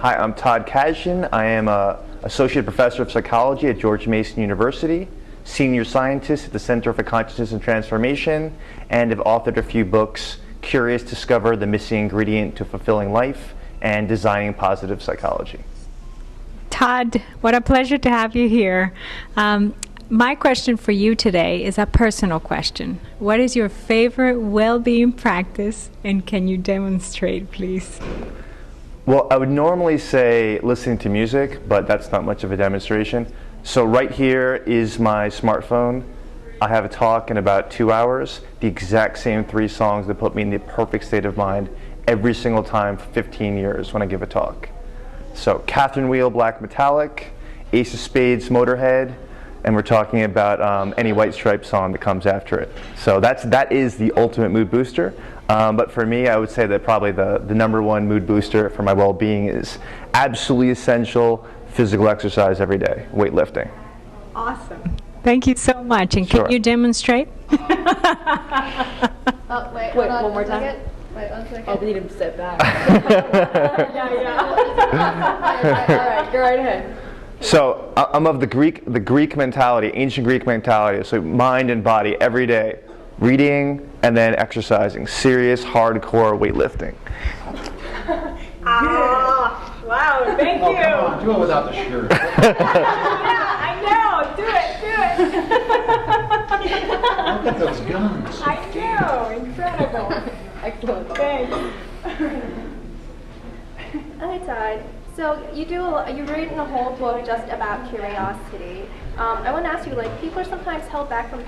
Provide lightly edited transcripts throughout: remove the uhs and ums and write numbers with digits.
Hi, I'm Todd Kashdan. I am an associate professor of psychology at George Mason University, senior scientist at the Center for Consciousness and Transformation, and have authored a few books, Curious Discover the Missing Ingredient to Fulfilling Life, and Designing Positive Psychology. Todd, what a pleasure to have you here. My question for you today is a personal question. What is your favorite well-being practice, and can you demonstrate, please? Well, I would normally say listening to music, but that's not much of a demonstration. So right here is my smartphone. I have a talk in about 2 hours, the exact same 3 songs that put me in the perfect state of mind every single time for 15 years when I give a talk. So Catherine Wheel, Black Metallic, Ace of Spades, Motorhead, and we're talking about any White Stripes song that comes after it. So that is the ultimate mood booster. But for me, I would say that probably the number one mood booster for my well-being is absolutely essential physical exercise every day, weightlifting. Awesome. Thank you so much. And Sure. can you demonstrate? Wait, one more time. Wait 1 second. Oh, we need him to sit back. Yeah. All right, go right ahead. So I'm of the Greek mentality, ancient Greek mentality. So mind and body every day, reading and then exercising, serious, hardcore weightlifting. Wow, thank you. Come on, do it without the shirt. Yeah, I know. Do it. Look at those guns. I know. Incredible. Excellent. Thanks. Hi, Todd. So you've written a whole book just about curiosity. I want to ask you, people are sometimes held back from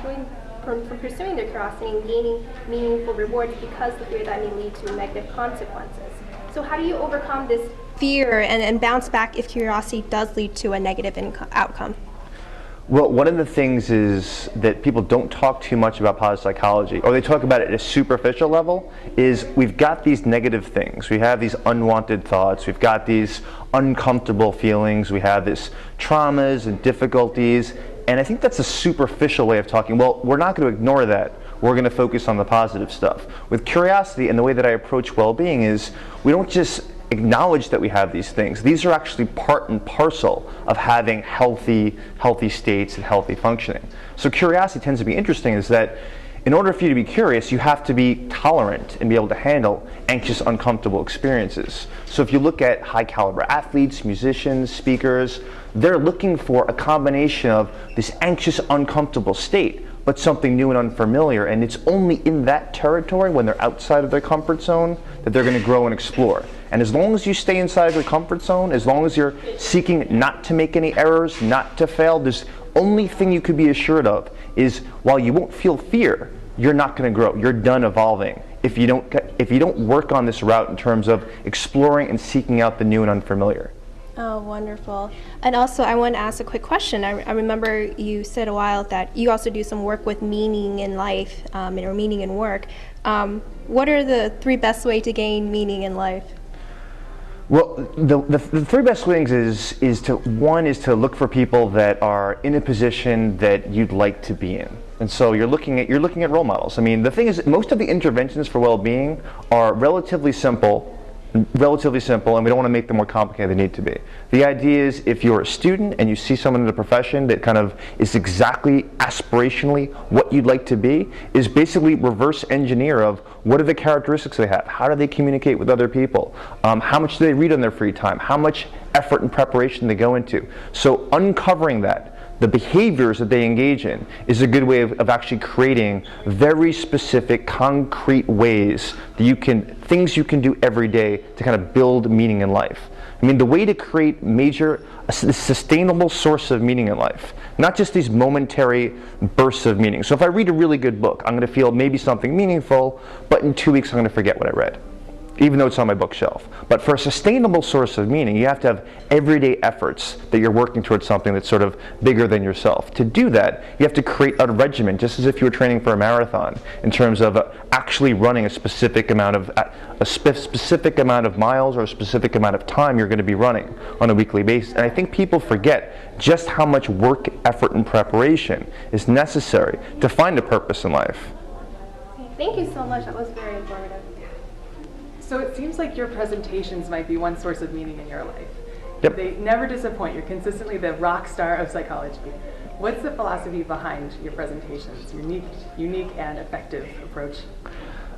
pursuing their curiosity and gaining meaningful rewards because the fear that may lead to negative consequences. So how do you overcome this fear and bounce back if curiosity does lead to a negative outcome? Well, one of the things is that people don't talk too much about positive psychology, or they talk about it at a superficial level, is we've got these negative things. We have these unwanted thoughts. We've got these uncomfortable feelings. We have this traumas and difficulties. And I think that's a superficial way of talking. Well, we're not going to ignore that. We're going to focus on the positive stuff. With curiosity, and the way that I approach well-being is we don't just acknowledge that we have these things. These are actually part and parcel of having healthy states and healthy functioning. So curiosity tends to be interesting is that in order for you to be curious, you have to be tolerant and be able to handle anxious, uncomfortable experiences. So if you look at high caliber athletes, musicians, speakers, they're looking for a combination of this anxious, uncomfortable state, but something new and unfamiliar, and it's only in that territory when they're outside of their comfort zone that they're going to grow and explore. And as long as you stay inside of your comfort zone, as long as you're seeking not to make any errors, not to fail, there's only thing you could be assured of is while you won't feel fear, you're not going to grow. You're done evolving if you don't work on this route in terms of exploring and seeking out the new and unfamiliar. Oh, wonderful. And also, I want to ask a quick question. I remember you said a while that you also do some work with meaning in life or meaning in work. What are the 3 best ways to gain meaning in life? Well, the 3 best things is to look for people that are in a position that you'd like to be in. And so you're looking at role models. I mean, the thing is, most of the interventions for well-being are relatively simple, and we don't want to make them more complicated than they need to be. The idea is if you're a student and you see someone in the profession that kind of is exactly aspirationally what you'd like to be, is basically reverse engineer of what are the characteristics they have, how do they communicate with other people, how much do they read on their free time, how much effort and preparation they go into. So uncovering that, the behaviors that they engage in, is a good way of actually creating very specific, concrete ways that things you can do every day to kind of build meaning in life. I mean, the way to create a sustainable source of meaning in life, not just these momentary bursts of meaning. So if I read a really good book, I'm going to feel maybe something meaningful, but in 2 weeks I'm going to forget what I read, even though it's on my bookshelf. But for a sustainable source of meaning, you have to have everyday efforts that you're working towards something that's sort of bigger than yourself. To do that, you have to create a regimen, just as if you were training for a marathon, in terms of actually running a specific amount of miles or a specific amount of time you're going to be running on a weekly basis. And I think people forget just how much work, effort, and preparation is necessary to find a purpose in life. Thank you so much. That was very informative. So it seems like your presentations might be one source of meaning in your life. Yep. They never disappoint. You're consistently the rock star of psychology. What's the philosophy behind your presentations, your unique and effective approach?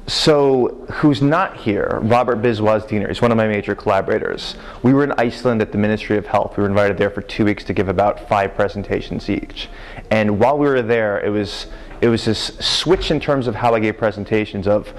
So, who's not here, Robert Biswas-Diener, he's one of my major collaborators. We were in Iceland at the Ministry of Health. We were invited there for 2 weeks to give about 5 presentations each. And while we were there, it was this switch in terms of how I gave presentations of,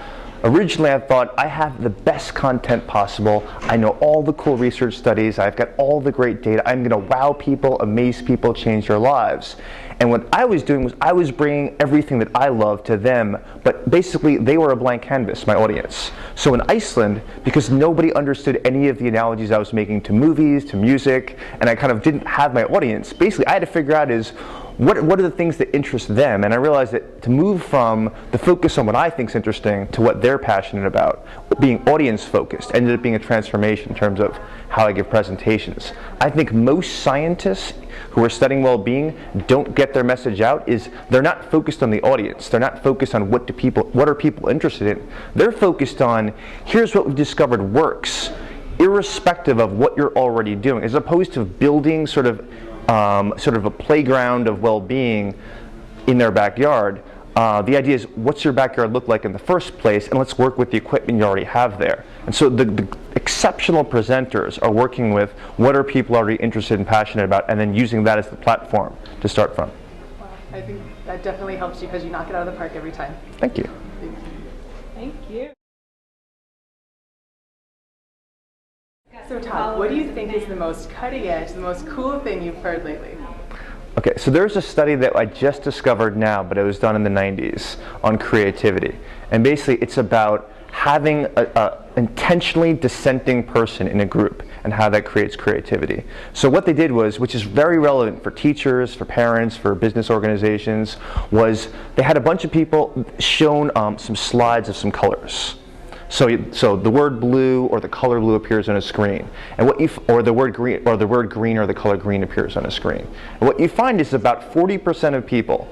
originally I thought I have the best content possible, I know all the cool research studies, I've got all the great data, I'm going to wow people, amaze people, change their lives. And what I was doing was I was bringing everything that I love to them, but basically they were a blank canvas, my audience. So in Iceland, because nobody understood any of the analogies I was making to movies, to music, and I kind of didn't have my audience, basically I had to figure out is, what are the things that interest them? And I realized that to move from the focus on what I think is interesting to what they're passionate about, being audience focused, ended up being a transformation in terms of how I give presentations. I think most scientists who are studying well-being don't get their message out is they're not focused on the audience. They're not focused on what are people interested in. They're focused on, here's what we've discovered works, irrespective of what you're already doing, as opposed to building sort of a playground of well-being in their backyard. The idea is, what's your backyard look like in the first place, and let's work with the equipment you already have there. And so the exceptional presenters are working with what are people already interested and passionate about, and then using that as the platform to start from. Wow. I think that definitely helps you because you knock it out of the park every time. Thank you. Thank you. So Todd, what do you think is the most cutting edge, the most cool thing you've heard lately? Okay, so there's a study that I just discovered now, but it was done in the 90s on creativity. And basically it's about having an intentionally dissenting person in a group and how that creates creativity. So what they did was, which is very relevant for teachers, for parents, for business organizations, was they had a bunch of people shown some slides of some colors. So the word blue or the color blue appears on a screen, and or the word green or the color green appears on a screen. And what you find is about 40% of people,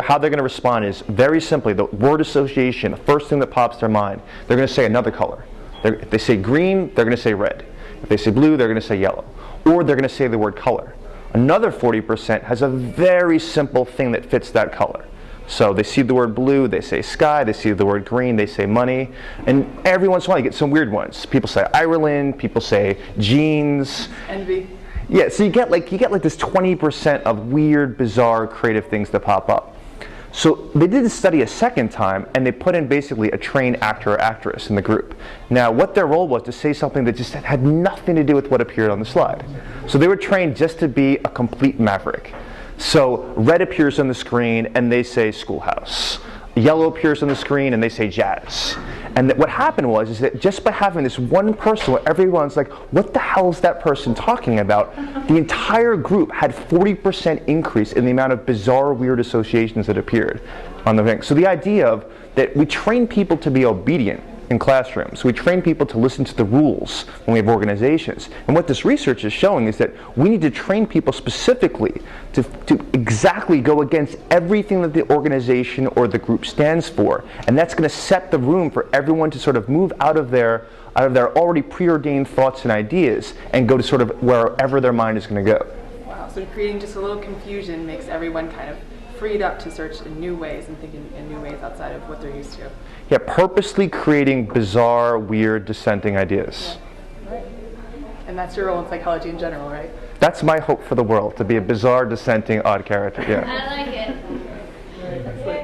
how they're going to respond is very simply the word association, the first thing that pops their mind. They're going to say another color. If they say green, they're going to say red. If they say blue, they're going to say yellow, or they're going to say the word color. Another 40% has a very simple thing that fits that color. So they see the word blue, they say sky, they see the word green, they say money, and every once in a while you get some weird ones. People say Ireland, people say jeans. Envy. Yeah, so you get like this 20% of weird, bizarre, creative things that pop up. So they did this study a second time, and they put in basically a trained actor or actress in the group. Now, what their role was to say something that just had nothing to do with what appeared on the slide. So they were trained just to be a complete maverick. So red appears on the screen and they say schoolhouse. Yellow appears on the screen and they say jazz. And what happened was that just by having this one person where everyone's like, what the hell is that person talking about? The entire group had 40% increase in the amount of bizarre, weird associations that appeared on the thing. So the idea of that we train people to be obedient in classrooms. We train people to listen to the rules when we have organizations. And what this research is showing is that we need to train people specifically to exactly go against everything that the organization or the group stands for. And that's going to set the room for everyone to sort of move out of their already preordained thoughts and ideas and go to sort of wherever their mind is going to go. Wow, so creating just a little confusion makes everyone kind of freed up to search in new ways and think in new ways outside of what they're used to. Yeah, purposely creating bizarre, weird, dissenting ideas. Yeah. Right. And that's your role in psychology in general, right? That's my hope for the world, to be a bizarre, dissenting, odd character. Yeah. I like it.